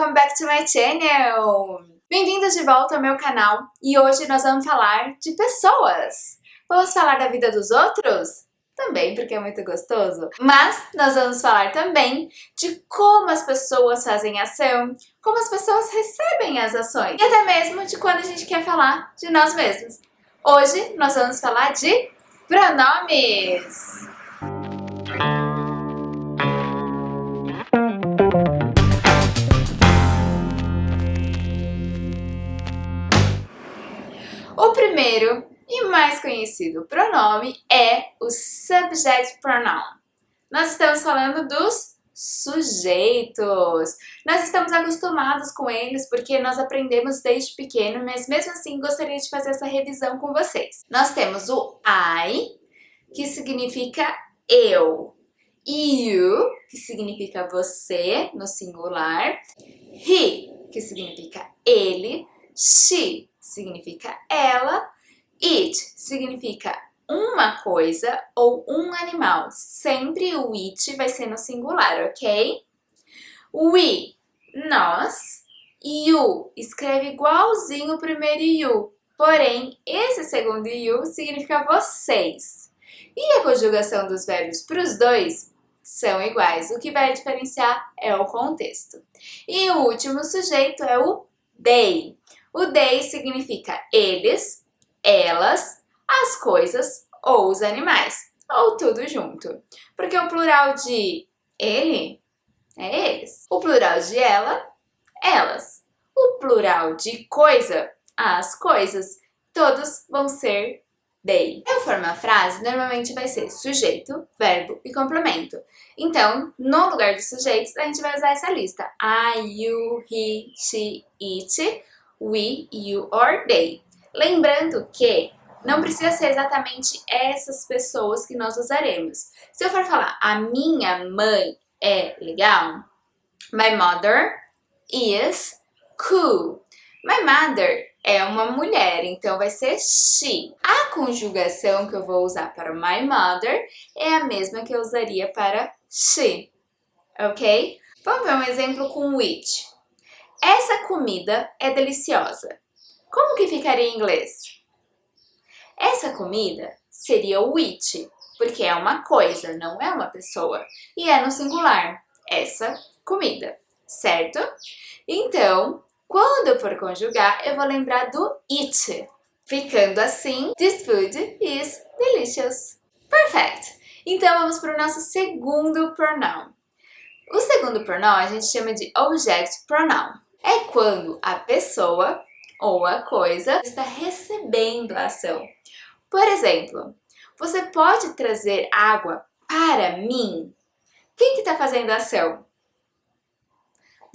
welcome back to my channel! Bem-vindos de volta ao meu canal e hoje nós vamos falar de pessoas. Vamos falar da vida dos outros? Também, porque é muito gostoso. Mas nós vamos falar também de como as pessoas fazem ação, como as pessoas recebem as ações e até mesmo de quando a gente quer falar de nós mesmos. Hoje nós vamos falar de pronomes. O primeiro e mais conhecido pronome é o subject pronoun. Nós estamos falando dos sujeitos. Nós estamos acostumados com eles porque nós aprendemos desde pequeno, mas mesmo assim gostaria de fazer essa revisão com vocês. Nós temos o I, que significa eu. You, que significa você, no singular. He, que significa ele. She, significa ela. It, significa uma coisa ou um animal. Sempre o it vai ser no singular, ok? We, nós. You, escreve igualzinho o primeiro you. Porém, esse segundo you significa vocês. E a conjugação dos verbos para os dois são iguais. O que vai diferenciar é o contexto. E o último sujeito é o they. O they significa eles, elas, as coisas ou os animais. Ou tudo junto. Porque o plural de ele é eles. O plural de ela, elas. O plural de coisa, as coisas. Todos vão ser they. Para formar a frase, normalmente vai ser sujeito, verbo e complemento. Então, no lugar de sujeitos, a gente vai usar essa lista. I, you, he, she, it, we, you or they. Lembrando que não precisa ser exatamente essas pessoas que nós usaremos. Se eu for falar, a minha mãe é legal, my mother is cool. My mother é uma mulher, então vai ser she. A conjugação que eu vou usar para my mother é a mesma que eu usaria para she, ok? Vamos ver um exemplo com which. Essa comida é deliciosa. Como que ficaria em inglês? Essa comida seria which, porque é uma coisa, não é uma pessoa. E é no singular, essa comida, certo? Então, quando eu for conjugar, eu vou lembrar do it. Ficando assim, this food is delicious. Perfect! Então, vamos para o nosso segundo pronoun. O segundo pronoun a gente chama de object pronoun. É quando a pessoa ou a coisa está recebendo a ação. Por exemplo, você pode trazer água para mim? Quem que está fazendo a ação?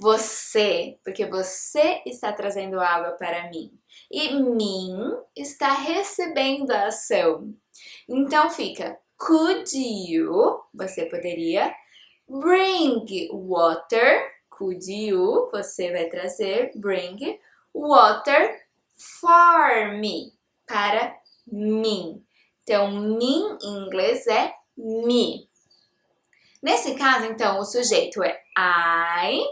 Você, porque você está trazendo água para mim. E mim está recebendo a ação. Então fica, could you, você poderia, bring water, could you, você vai trazer, bring water for me, para mim. Então, mim em inglês é me. Nesse caso, então, o sujeito é I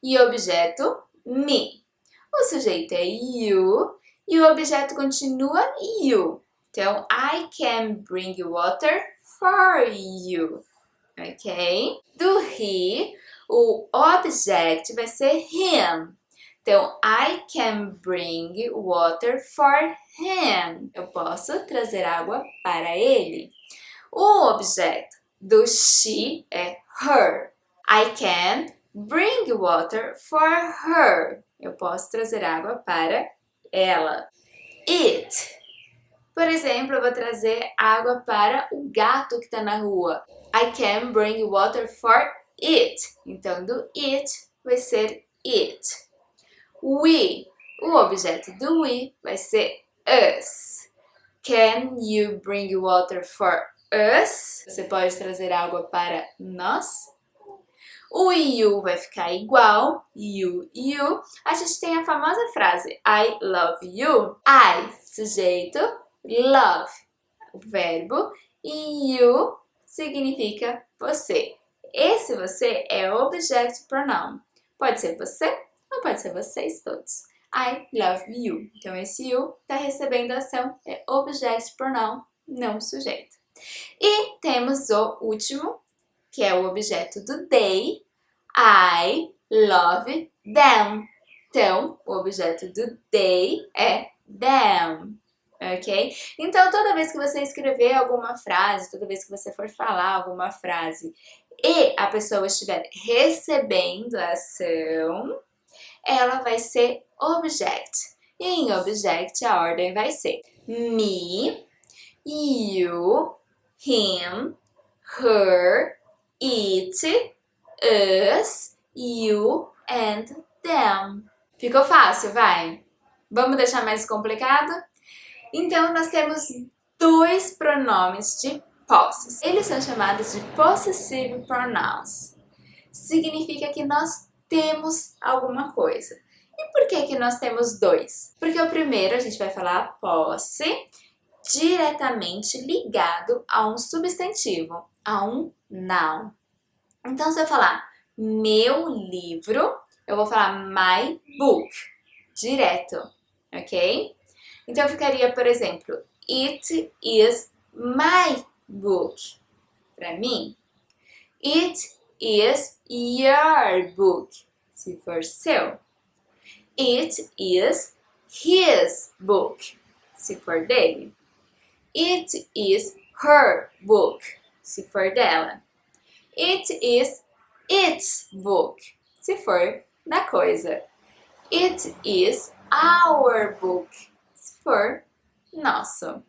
e o objeto me. O sujeito é you e o objeto continua you. Então, I can bring water for you. Ok? Do he, o object vai ser him. Então, I can bring water for him. Eu posso trazer água para ele. O objeto do she é her. I can bring water for her. Eu posso trazer água para ela. It. Por exemplo, eu vou trazer água para o gato que está na rua. I can bring water for it. Então, do it vai ser it. We, o objeto do we vai ser us. Can you bring water for us? Você pode trazer água para nós? O you vai ficar igual, you. A gente tem a famosa frase I love you. I, sujeito, love, o verbo, e you significa você. Esse você é o object pronoun. Pode ser você Ou pode ser vocês todos. I love you. Então, esse you está recebendo a ação, é objeto pronoun, não sujeito. E temos o último, que é o objeto do they. I love them. Então, o objeto do they é them. Ok? Então, toda vez que você escrever alguma frase, toda vez que você for falar alguma frase e a pessoa estiver recebendo a ação, ela vai ser object. E em object a ordem vai ser me, you, him, her, it, us, you and them. Ficou fácil, vai? Vamos deixar mais complicado? Então, nós temos dois pronomes de posse. Eles são chamados de possessive pronouns. Significa que nós temos alguma coisa. E por que nós temos dois? Porque o primeiro a gente vai falar posse diretamente ligado a um substantivo, a um noun. Então, se eu falar meu livro, eu vou falar my book, direto, ok? Então, ficaria, por exemplo, it is my book, para mim. It is your book, se for seu. It is his book, se for dele. It is her book, se for dela. It is its book, se for da coisa. It is our book, se for nosso.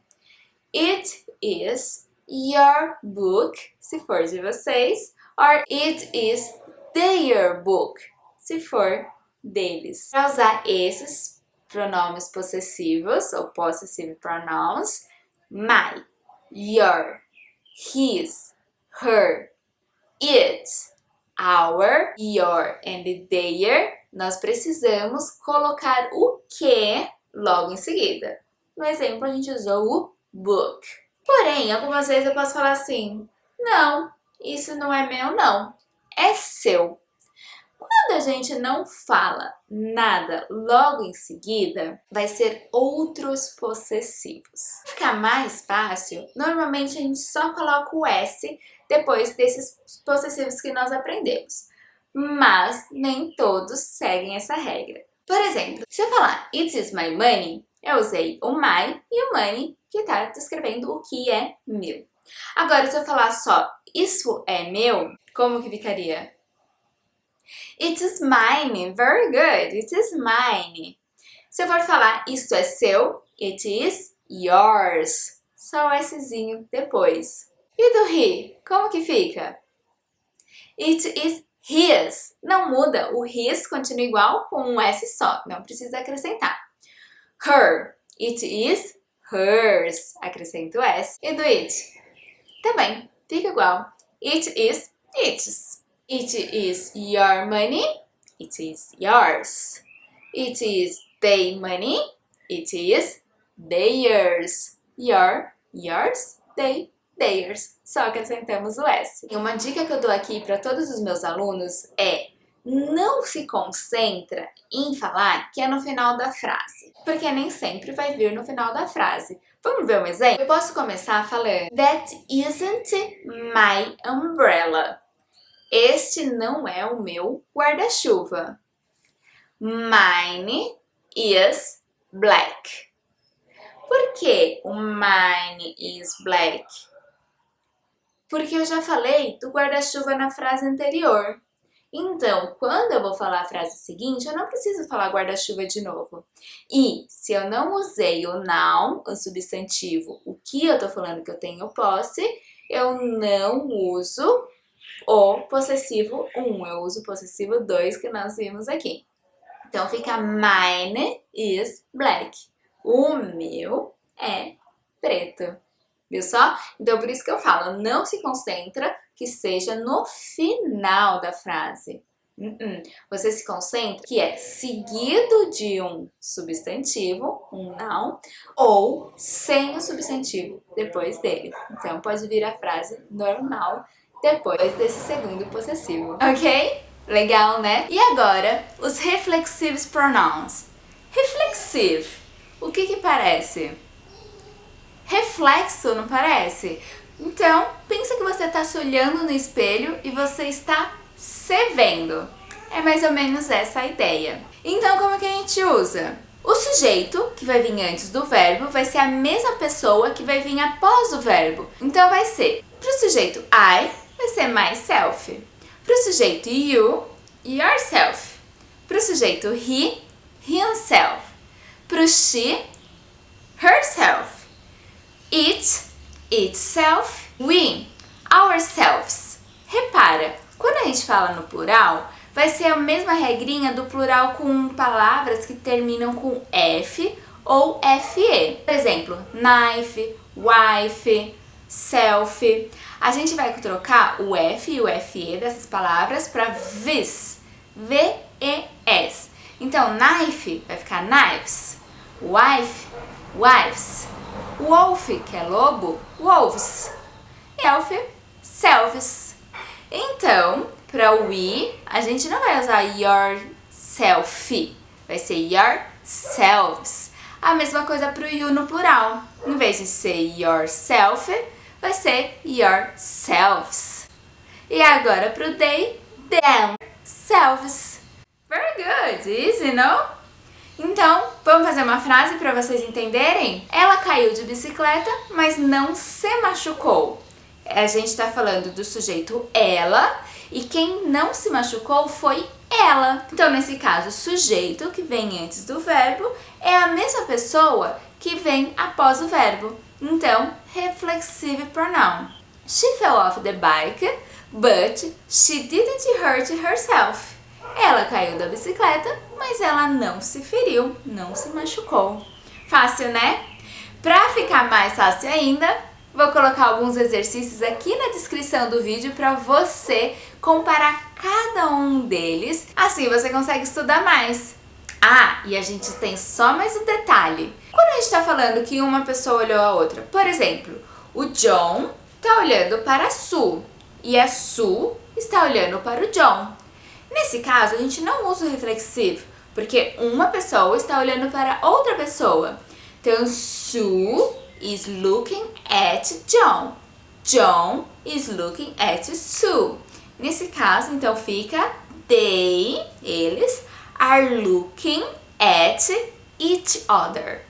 It is your book, se for de vocês. Or it is their book, se for deles. Para usar esses pronomes possessivos ou possessive pronouns, my, your, his, her, it, our, your and their, nós precisamos colocar o que logo em seguida. No exemplo, a gente usou o book. Porém, algumas vezes eu posso falar assim, não, isso não é meu não, é seu. Quando a gente não fala nada logo em seguida, vai ser outros possessivos. Para ficar mais fácil, normalmente a gente só coloca o S depois desses possessivos que nós aprendemos. Mas nem todos seguem essa regra. Por exemplo, se eu falar it is my money, eu usei o my e o money que está descrevendo o que é meu. Agora, se eu falar só isso é meu, como que ficaria? It is mine. Very good. It is mine. Se eu for falar isto é seu, it is yours. Só o Szinho depois. E do he? Como que fica? It is his. Não muda. O his continua igual com um S só. Não precisa acrescentar. Her. It is hers. Acrescento o S. E do it? Também. Fica igual. It is its. It is your money, it is yours. It is their money, it is theirs. Your, yours, they, theirs. Só acrescentamos o S. E uma dica que eu dou aqui para todos os meus alunos é não se concentra em falar que é no final da frase, porque nem sempre vai vir no final da frase. Vamos ver um exemplo? Eu posso começar falando That isn't my umbrella. Este não é o meu guarda-chuva. Mine is black. Por que o mine is black? Porque eu já falei do guarda-chuva na frase anterior. Então, quando eu vou falar a frase seguinte, eu não preciso falar guarda-chuva de novo. E se eu não usei o noun, o substantivo, o que eu tô falando que eu tenho posse, eu não uso o possessivo 1, eu uso o possessivo 2 que nós vimos aqui. Então fica mine is black. O meu é preto. Viu só? Então por isso que eu falo, não se concentra que seja no final da frase. Você se concentra que é seguido de um substantivo, um noun, ou sem o substantivo depois dele. Então pode vir a frase normal depois desse segundo possessivo, ok? Legal, né? E agora, os reflexive pronouns. Reflexive, o que parece? Reflexo, não parece? Então, pensa que você está se olhando no espelho e você está se vendo. É mais ou menos essa a ideia. Então, como que a gente usa? O sujeito, que vai vir antes do verbo, vai ser a mesma pessoa que vai vir após o verbo. Então, vai ser, para o sujeito I, vai ser myself. Para o sujeito you, yourself. Para o sujeito he, himself. Para o she, herself. It, itself. We, ourselves. Repara, quando a gente fala no plural, vai ser a mesma regrinha do plural com palavras que terminam com F ou FE. Por exemplo, knife, wife, self. A gente vai trocar o F e o FE dessas palavras para vis, V-E-S. Então, knife vai ficar knives, wife, wives, wolf, que é lobo, wolves, self, selves. Então, para o we, a gente não vai usar yourself, vai ser yourselves. A mesma coisa para o you no plural. Em vez de ser yourself, vai ser yourselves. E agora para o they, themselves. Very good, easy, não? Então, vamos fazer uma frase para vocês entenderem? Ela caiu de bicicleta, mas não se machucou. A gente está falando do sujeito ela e quem não se machucou foi ela. Então, nesse caso, o sujeito que vem antes do verbo é a mesma pessoa que vem após o verbo. Então, reflexive pronoun. She fell off the bike, but she didn't hurt herself. Ela caiu da bicicleta, mas ela não se feriu, não se machucou. Fácil, né? Para ficar mais fácil ainda, vou colocar alguns exercícios aqui na descrição do vídeo para você comparar cada um deles, assim você consegue estudar mais. Ah, e a gente tem só mais um detalhe. Quando a gente está falando que uma pessoa olhou a outra, por exemplo, o John está olhando para a Sue e a Sue está olhando para o John. Nesse caso, a gente não usa o reflexivo, porque uma pessoa está olhando para outra pessoa. Então, Sue is looking at John. John is looking at Sue. Nesse caso, então, fica they, eles, are looking at each other.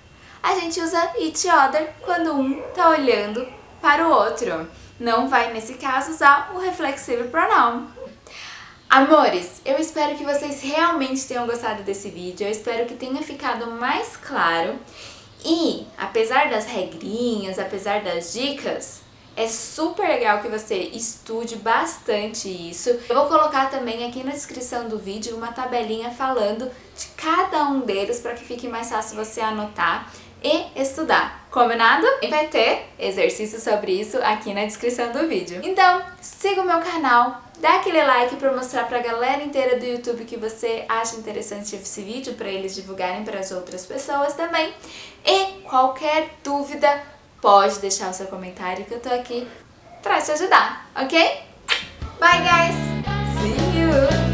A gente usa each other quando um está olhando para o outro. Não vai, nesse caso, usar o reflexive pronoun. Amores, eu espero que vocês realmente tenham gostado desse vídeo, eu espero que tenha ficado mais claro e, apesar das regrinhas, apesar das dicas, é super legal que você estude bastante isso. Eu vou colocar também aqui na descrição do vídeo uma tabelinha falando de cada um deles para que fique mais fácil você anotar e estudar. Combinado? E vai ter exercício sobre isso aqui na descrição do vídeo. Então, siga o meu canal, dá aquele like para mostrar pra galera inteira do YouTube que você acha interessante esse vídeo, para eles divulgarem para as outras pessoas também. E qualquer dúvida, pode deixar o seu comentário que eu tô aqui pra te ajudar, ok? Bye, guys! See you!